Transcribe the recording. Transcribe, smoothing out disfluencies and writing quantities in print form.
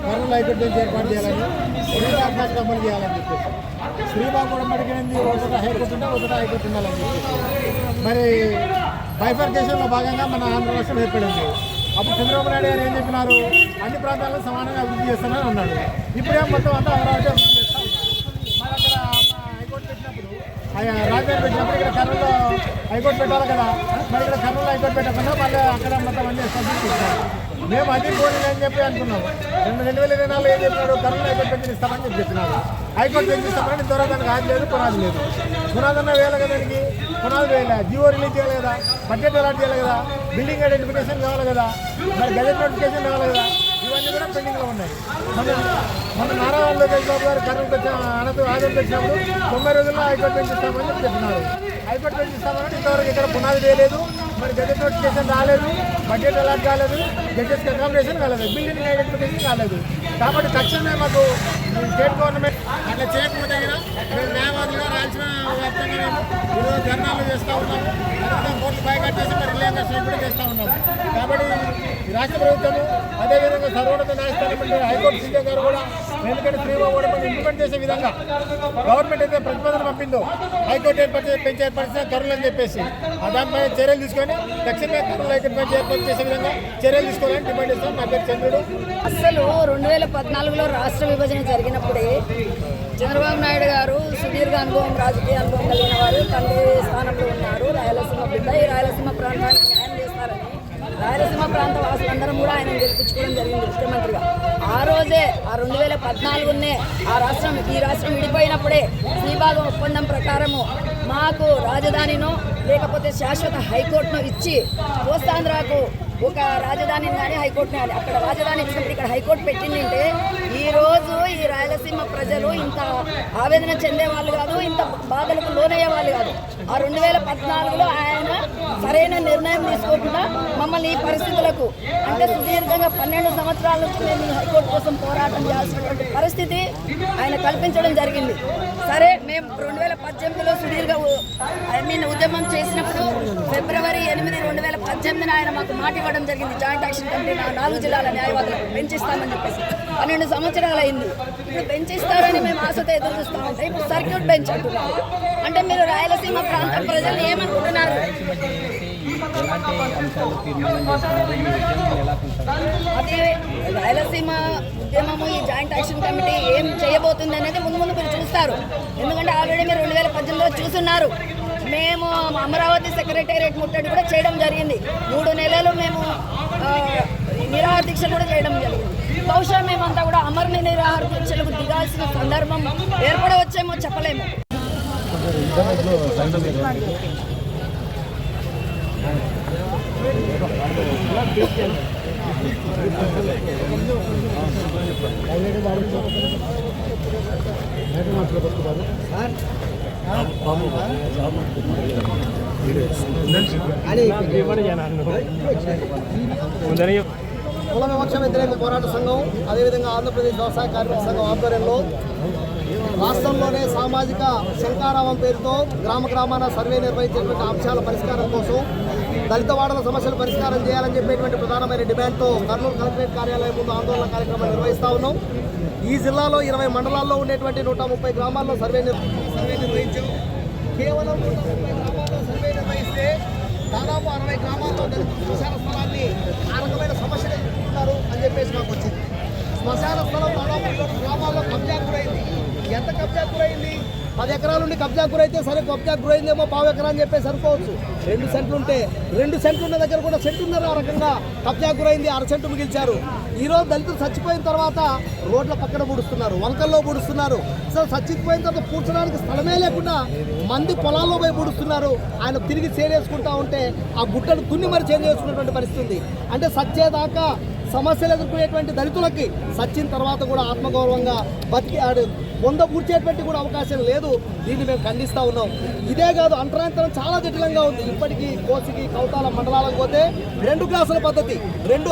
Kurnool high court bench ఏర్పాటు చేయాలని శ్రీకాకుళం అమలు చేయాలని చెప్పేసి శ్రీకాకుళం అడిగినది ఒకట హైకోర్టు ఉంటే ఒకట హైకోర్టు ఉండాలని చెప్పేసి మరి బైఫర్కేషన్లో భాగంగా మన ఆంధ్ర రాష్ట్రం ఏర్పడింది. అప్పుడు చంద్రబాబు నాయుడు గారు ఏం చెప్పినారు, అన్ని ప్రాంతాలను సమానంగా అభివృద్ధి చేస్తానని అన్నాడు. ఇప్పుడేం మొత్తం అంతా అమరావతి అభివృద్ధి చేస్తూ ఉన్నారు. మరి అక్కడ హైకోర్టు పెట్టినప్పుడు రాజధాని పెట్టినప్పుడు ఇక్కడ కర్నూలు హైకోర్టు పెట్టాలి కదా, మరి ఇక్కడ కర్నూలు హైకోర్టు పెట్టకుండా మళ్ళీ అక్కడ మొత్తం అన్ని సబ్జెక్ట్ ఇస్తారు. మేము అది పోనీ అని చెప్పి అనుకున్నాం. 2024 ఏం చెప్పినాడు, కర్నూలు హైకోర్టు బెంచ్ ఇస్తామని చెప్పినాడు. హైకోర్టు బెంచ్ ఇస్తామని ఇంతవరకు దానికి ఆది లేదు, పునాది లేదు. పునాదన్న వేయాలి కదా, దానికి పునాది వేయాలి, జీవో రిలీజ్ చేయాలి కదా, బడ్జెట్ అలాట్ చేయాలి కదా, బిల్డింగ్ ఐడెంటిఫికేషన్ కావాలి కదా, మరి గజెట్ నోటిఫికేషన్ కావాలి కదా, ఇవన్నీ కూడా పెండింగ్లో ఉన్నాయి. మన నారా లోకేష్ బాబు గారు కర్నూలుకి వచ్చిన ఆదరణ తెచ్చినప్పుడు 90 రోజుల్లో హైకోర్టు బెంచ్ ఇస్తామని చెప్పినారు. హైకోర్టు బెంచ్ ఇస్తామని ఇంతవరకు ఇక్కడ పునాది వేయలేదు, మరి గజెట్ నోటిఫికేషన్ రాలేదు, బడ్జెట్ అలాట్ కాలేదు, జడ్జెస్కి అకామిడేషన్ కాలేదు, బిల్డింగ్ ఐడెంటిఫికేషన్ కాలేదు. కాబట్టి తక్షణమే మాకు స్టేట్ గవర్నమెంట్ అట్లా చేయకపోతే కదా మేము న్యాయవాదులుగా రాల్సిన వ్యాప్తంగా మేము ఈరోజు ధర్నాలు చేస్తూ ఉన్నాము. అదేవిధంగా కోర్టు బైకాట్ చేసి మరి రిలయన్స్ స్ట్రైక్ కూడా చేస్తూ ఉన్నాము. కాబట్టి ఈ రాష్ట్ర ప్రభుత్వము అదేవిధంగా సర్వోన్నత న్యాయస్థానం హైకోర్టు సీజే గారు కూడా ఎందుకంటే శ్రీబాబు కూడా ఇంప్లిమెంట్ చేసే విధంగా గవర్నమెంట్ అయితే ప్రతిపాదన పంపిందో హైకోర్టు బెంచ్ ఏర్పరిచిన కర్నూలు అని చెప్పేసి దానిపై చర్యలు తీసుకొని తక్షణమే కర్నూలు హైకోర్టు బెంచ్ ఏర్పాటు చేసే విధంగా చర్యలు తీసుకోవాలని డిమాండ్ చేస్తాం. నా పేరు చంద్రుడు. అసలు 2014లో రాష్ట్ర విభజన జరిగినప్పుడే చంద్రబాబు నాయుడు గారు సుదీర్ఘ అనుభవం, రాజకీయ అనుభవం కలిగిన వారు, తండ్రి స్థానంలో ఉన్నారు, రాయలసీమ బిడ్డ, ఈ రాయలసీమ ప్రాంతానికి న్యాయం చేస్తారని రాయలసీమ ప్రాంత వాసులందరం కూడా ఆయన గెలిపించుకోవడం జరిగింది ముఖ్యమంత్రిగా. ఆ రోజే ఆ 2014 ఆ రాష్ట్రం ఈ రాష్ట్రం విడిపోయినప్పుడే శ్రీభాగం ఒప్పందం ప్రకారము మాకు రాజధానినో లేకపోతే శాశ్వత హైకోర్టును ఇచ్చి కోస్తాంధ్రకు ఒక రాజధానిని కానీ హైకోర్టుని కానీ అక్కడ రాజధాని ఇచ్చినప్పుడు ఇక్కడ హైకోర్టు పెట్టిందంటే ఈరోజు ఈ రాయలసీమ ప్రజలు ఇంత ఆవేదన చెందేవాళ్ళు కాదు, ఇంత బాధలకు లోనయ్యే వాళ్ళు కాదు. ఆ 2014లో ఆయన సరైన నిర్ణయం తీసుకోకుండా మమ్మల్ని ఈ పరిస్థితులకు అంటే సుదీర్ఘంగా 12 సంవత్సరాల నుంచి మేము ఈ హైకోర్టు కోసం పోరాటం చేయాల్సినటువంటి పరిస్థితి ఆయన కల్పించడం జరిగింది. సరే, మేము 2018లో సుదీర్ఘ ఉద్యమం చేసినప్పుడు ఫిబ్రవరి 8, 2018 ఆయన మాకు మాట ఇవ్వడం జరిగింది. జాయింట్ యాక్షన్ కమిటీ 4 జిల్లాల న్యాయవాదులకు పెంచిస్తామని చెప్పేసి 12 సంవత్సరాలు అయింది. ఇప్పుడు పెంచిస్తారని మేము ఆశతో ఎదురు చూస్తూ ఉంటాం. ఇప్పుడు సర్క్యూట్ బెంచ్ అంటున్నారు. అంటే మీరు రాయలసీమ ప్రాంత ప్రజలు ఏమనుకుంటున్నారు? అదే రాయలసీమ ఉద్యమము, ఈ జాయింట్ యాక్షన్ కమిటీ ఏం చేయబోతుంది అనేది ముందు ముందు మీరు చూస్తారు. ఎందుకంటే ఆల్రెడీ మీరు 2018లో చూస్తున్నారు. మేము అమరావతి సెక్రటేరియట్ ముట్టడి కూడా చేయడం జరిగింది. 3 నెలలు మేము నిరాహార దీక్షలు కూడా చేయడం జరిగింది. బహుశా మేమంతా కూడా అమరణ నిరాహార దీక్షలకు దిగాల్సిన సందర్భం ఏర్పడవచ్చేమో చెప్పలేము. కుల వివక్ష వ్యతిరేక పోరాట సంఘం అదేవిధంగా ఆంధ్రప్రదేశ్ వ్యవసాయ కార్మిక సంఘం ఆధ్వర్యంలో రాష్ట్రంలోనే సామాజిక శంకారావం పేరుతో గ్రామ గ్రామాన సర్వే నిర్వహించేటువంటి అంశాల పరిష్కారం కోసం దళిత వాడల సమస్యలు పరిష్కారం చేయాలని చెప్పేటువంటి ప్రధానమైన డిమాండ్తో కర్నూలు కలెక్టరేట్ కార్యాలయం ముందు ఆందోళన కార్యక్రమాలు నిర్వహిస్తూ ఉన్నాం. ఈ జిల్లాలో 20 మండలాల్లో ఉండేటువంటి 130 గ్రామాల్లో సర్వే నిర్వహించాం. కేవలం 130 గ్రామాల్లో సర్వే నిర్వహిస్తే దాదాపు 60 గ్రామాల్లో శ్మశాన స్థలాన్ని ఆ రకమైన సమస్యలు ఎదుర్కొంటున్నారు అని చెప్పేసి మాకు వచ్చింది. శ్మశాన స్థలం దాదాపు 2 గ్రామాల్లో కబ్జా గురైంది. ఎంత కబ్జా గురైంది? 10 ఎకరాల నుండి కబ్జా గురైతే సరే, కబ్జా గురైందేమో 1/4 ఎకరా అని చెప్పేసి అనుకోవచ్చు. 2 సెంట్లు ఉంటే 2 సెంట్లు ఉన్న దగ్గర కూడా సెంటున్నర ఆ రకంగా కబ్జా గురైంది, 1/2 సెంటు మిగిల్చారు. ఈరోజు దళితులు చచ్చిపోయిన తర్వాత రోడ్ల పక్కన పూడుస్తున్నారు, వంకల్లో పూడుస్తున్నారు. అసలు చచ్చిపోయిన తర్వాత పూడ్చడానికి స్థలమే లేకుండా మంది పొలాల్లో పోయి పూడుస్తున్నారు. ఆయన తిరిగి చేరేసుకుంటా ఉంటే ఆ గుట్టను దున్ని మరి చేంజ్ చేసుకున్నటువంటి పరిస్థితి. అంటే సచ్చేదాకా సమస్యలు ఎదుర్కొనేటువంటి దళితులకి సచ్చిన తర్వాత కూడా ఆత్మగౌరవంగా బతికి పొందకూర్చేటువంటి కూడా అవకాశం లేదు. దీన్ని మేము ఖండిస్తూ ఉన్నాం. ఇదే కాదు, అంతరాంతరం చాలా జటిలంగా ఉంది. ఇప్పటికీ కోసికి కౌతాల మండలాలకు పోతే 2 క్లాసుల పద్ధతి, 2